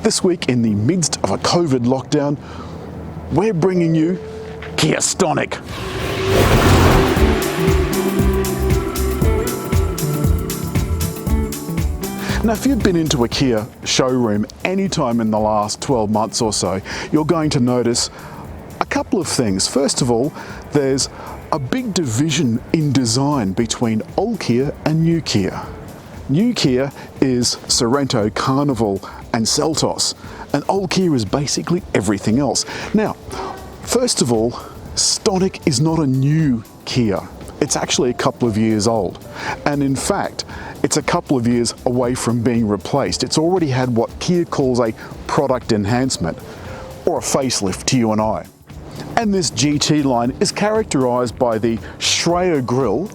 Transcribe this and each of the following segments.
This week, in the midst of a COVID lockdown, we're bringing you Kia Stonic. Now, if you've been into a Kia showroom anytime in the last 12 months or so, you're going to notice a couple of things. First of all, there's a big division in design between old Kia and new Kia. New Kia is Sorento, Carnival and Seltos, and old Kia is basically everything else. Now, first of all, Stonic is not a new Kia. It's actually a couple of years old, and in fact it's a couple of years away from being replaced. It's already had what Kia calls a product enhancement, or a facelift to you and I. And this GT line is characterised by the Schrader grille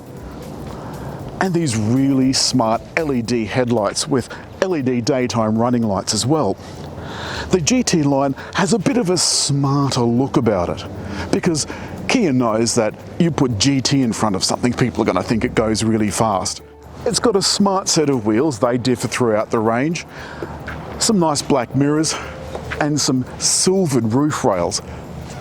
and these really smart LED headlights with LED daytime running lights as well. The GT line has a bit of a smarter look about it, because Kia knows that you put GT in front of something, people are going to think it goes really fast. It's got a smart set of wheels, they differ throughout the range, some nice black mirrors and some silvered roof rails.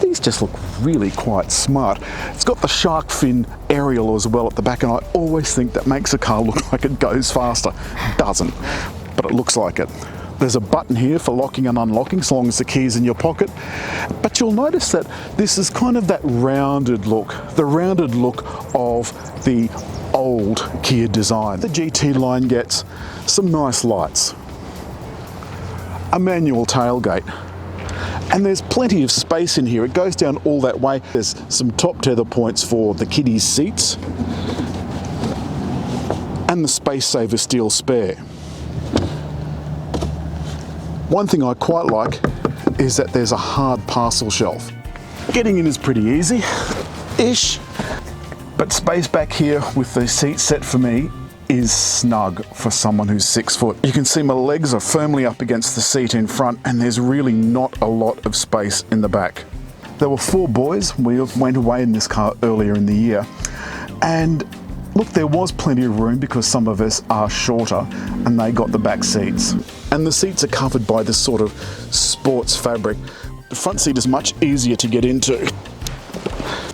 These just look really quite smart. It's got the shark fin aerial as well at the back, and I always think that makes a car look like it goes faster. It doesn't, but it looks like it. There's a button here for locking and unlocking, so long as the key's in your pocket. But you'll notice that this is kind of that rounded look, the rounded look of the old Kia design. The GT line gets some nice lights, a manual tailgate, and there's plenty of space in here. It goes down all that way. There's some top tether points for the kiddies' seats and the space saver steel spare. One thing I quite like is that there's a hard parcel shelf. Getting in is pretty easy-ish, but space back here with the seat set for me is snug for someone who's 6 foot. You can see my legs are firmly up against the seat in front, and there's really not a lot of space in the back. There were 4 boys. We went away in this car earlier in the year, and look, there was plenty of room because some of us are shorter and they got the back seats. And the seats are covered by this sort of sports fabric. The front seat is much easier to get into.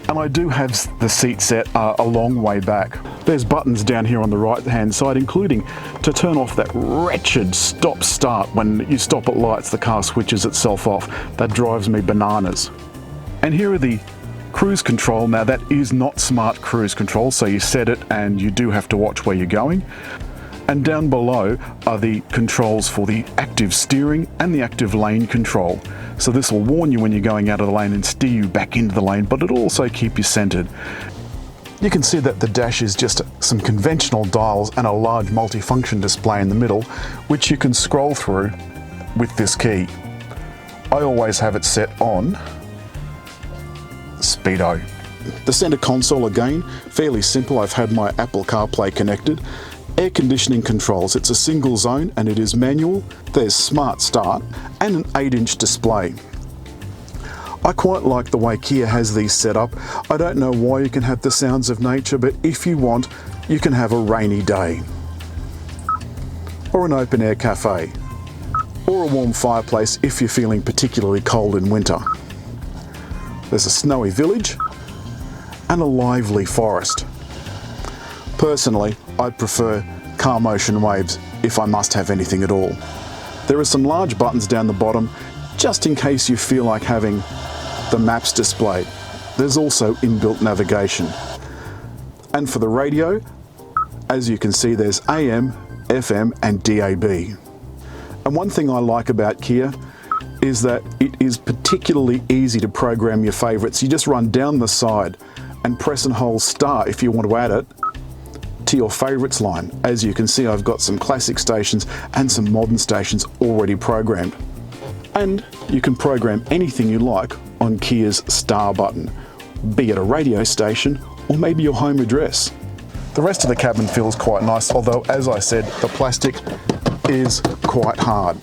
And I do have the seat set a long way back. There's buttons down here on the right hand side, including to turn off that wretched stop-start. When you stop at lights, the car switches itself off. That drives me bananas. And here are the cruise control. Now that is not smart cruise control, so you set it and you do have to watch where you're going. And down below are the controls for the active steering and the active lane control. So this will warn you when you're going out of the lane and steer you back into the lane, but it'll also keep you centered. You can see that the dash is just some conventional dials and a large multifunction display in the middle, which you can scroll through with this key. I always have it set on Speedo. The center console, again, fairly simple. I've had my Apple CarPlay connected. Air conditioning controls, it's a single zone and it is manual. There's smart start and an 8-inch display. I quite like the way Kia has these set up. I don't know why you can have the sounds of nature, but if you want, you can have a rainy day, or an open air cafe, or a warm fireplace if you're feeling particularly cold in winter. There's a snowy village and a lively forest. Personally, I prefer car motion waves if I must have anything at all. There are some large buttons down the bottom, just in case you feel like having the maps displayed. There's also inbuilt navigation. And for the radio, as you can see, there's AM, FM and DAB. And one thing I like about Kia is that it is particularly easy to program your favourites. You just run down the side and press and hold star if you want to add it to your favourites line. As you can see, I've got some classic stations and some modern stations already programmed. And you can program anything you like on Kia's star button, be it a radio station or maybe your home address. The rest of the cabin feels quite nice, although as I said, the plastic is quite hard.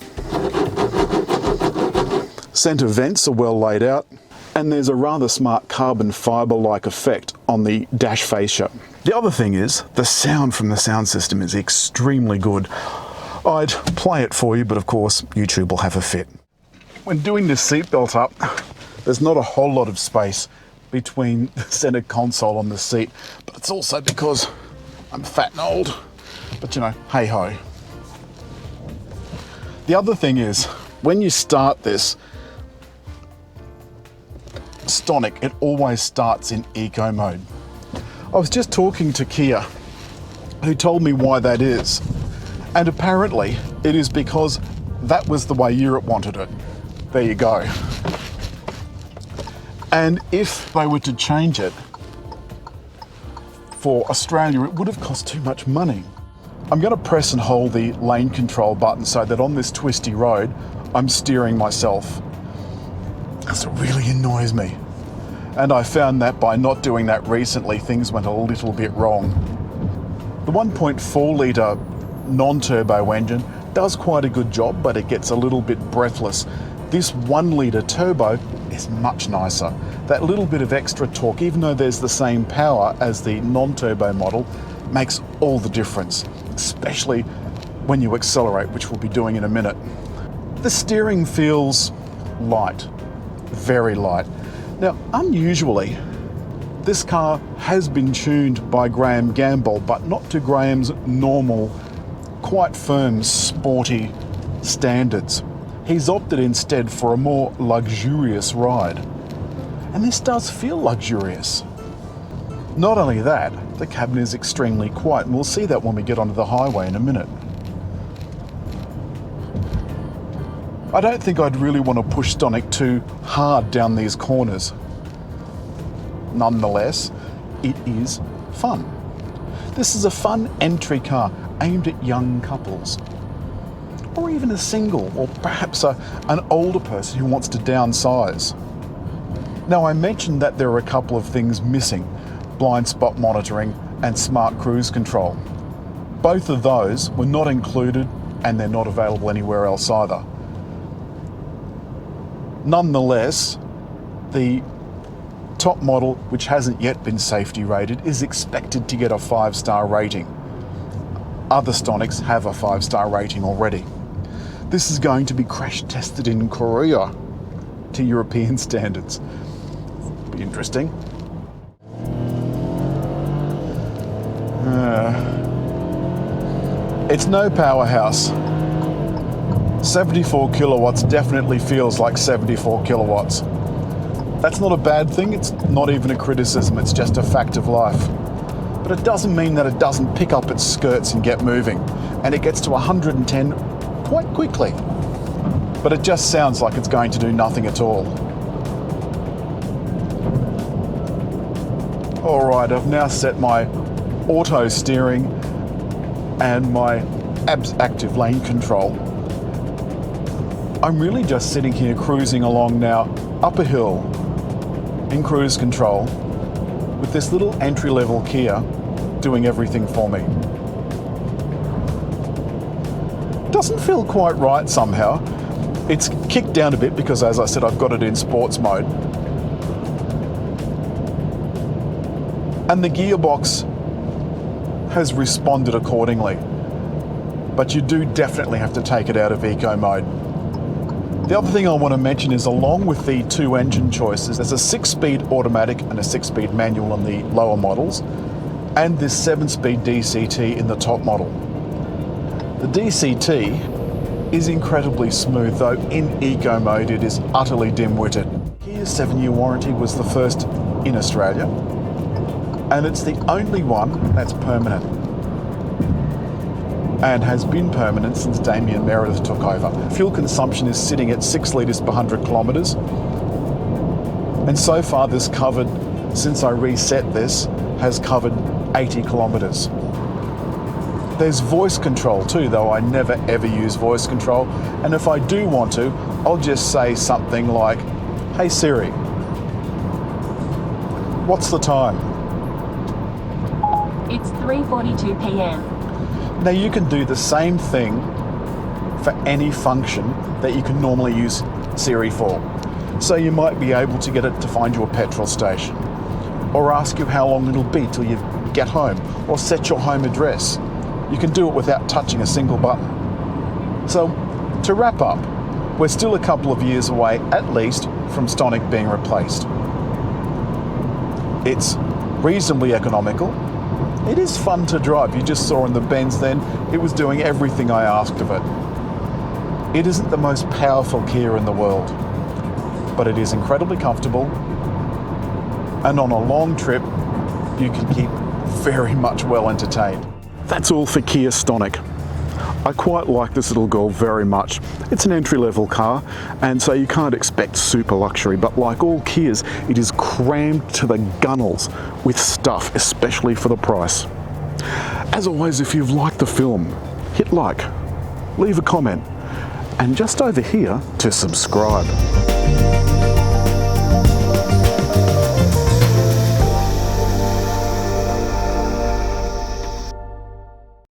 Centre vents are well laid out, and there's a rather smart carbon fibre-like effect on the dash fascia. The other thing is, the sound from the sound system is extremely good. I'd play it for you, but of course YouTube will have a fit. When doing this seatbelt up, there's not a whole lot of space between the center console and the seat, but it's also because I'm fat and old. But you know, hey ho. The other thing is, when you start this Stonic, it always starts in eco mode. I was just talking to Kia, who told me why that is. And apparently it is because that was the way Europe wanted it. There you go. And if they were to change it for Australia, it would have cost too much money. I'm going to press and hold the lane control button so that on this twisty road, I'm steering myself. Because it really annoys me. And I found that by not doing that recently, things went a little bit wrong. The 1.4 litre non-turbo engine does quite a good job, but it gets a little bit breathless. This 1 litre turbo is much nicer. That little bit of extra torque, even though there's the same power as the non-turbo model, makes all the difference, especially when you accelerate, which we'll be doing in a minute. The steering feels light, very light. Now, unusually, this car has been tuned by Graham Gamble, but not to Graham's normal, quite firm, sporty standards. He's opted instead for a more luxurious ride. And this does feel luxurious. Not only that, the cabin is extremely quiet, and we'll see that when we get onto the highway in a minute. I don't think I'd really want to push Stonic too hard down these corners. Nonetheless, it is fun. This is a fun entry car aimed at young couples, or even a single, or perhaps an older person who wants to downsize. Now, I mentioned that there are a couple of things missing: blind spot monitoring and smart cruise control. Both of those were not included, and they're not available anywhere else either. Nonetheless, the top model, which hasn't yet been safety rated, is expected to get a 5-star rating. Other Stonics have a 5-star rating already. This is going to be crash tested in Korea to European standards. Be interesting. It's no powerhouse. 74 kilowatts definitely feels like 74 kilowatts. That's not a bad thing, it's not even a criticism, it's just a fact of life. But it doesn't mean that it doesn't pick up its skirts and get moving, and it gets to 110 quite quickly. But it just sounds like it's going to do nothing at all. Alright, I've now set my auto steering and my active lane control. I'm really just sitting here cruising along now, up a hill, in cruise control, with this little entry-level Kia doing everything for me. Doesn't feel quite right somehow. It's kicked down a bit because, as I said, I've got it in sports mode. And the gearbox has responded accordingly. But you do definitely have to take it out of eco mode. The other thing I want to mention is, along with the two engine choices, there's a 6-speed automatic and a 6-speed manual in the lower models, and this 7-speed DCT in the top model. The DCT is incredibly smooth, though in eco mode it is utterly dim-witted. Kia's 7-year warranty was the first in Australia, and it's the only one that's permanent, and has been permanent since Damien Meredith took over. Fuel consumption is sitting at 6 litres per 100 kilometres, and so far this covered, since I reset this, has covered 80 kilometres. There's voice control too, though I never ever use voice control, and if I do want to, I'll just say something like, "Hey Siri, what's the time?" It's 3:42 p.m. Now you can do the same thing for any function that you can normally use Siri for. So you might be able to get it to find you a petrol station, or ask you how long it'll be till you get home, or set your home address. You can do it without touching a single button. So to wrap up, we're still a couple of years away at least from Stonic being replaced. It's reasonably economical. It is fun to drive. You just saw in the Benz then, it was doing everything I asked of it. It isn't the most powerful Kia in the world, but it is incredibly comfortable, and on a long trip, you can keep very much well entertained. That's all for Kia Stonic. I quite like this little girl very much. It's an entry-level car, and so you can't expect super luxury, but like all Kias, it is crammed to the gunnels with stuff, especially for the price. As always, if you've liked the film, hit like, leave a comment, and just over here to subscribe.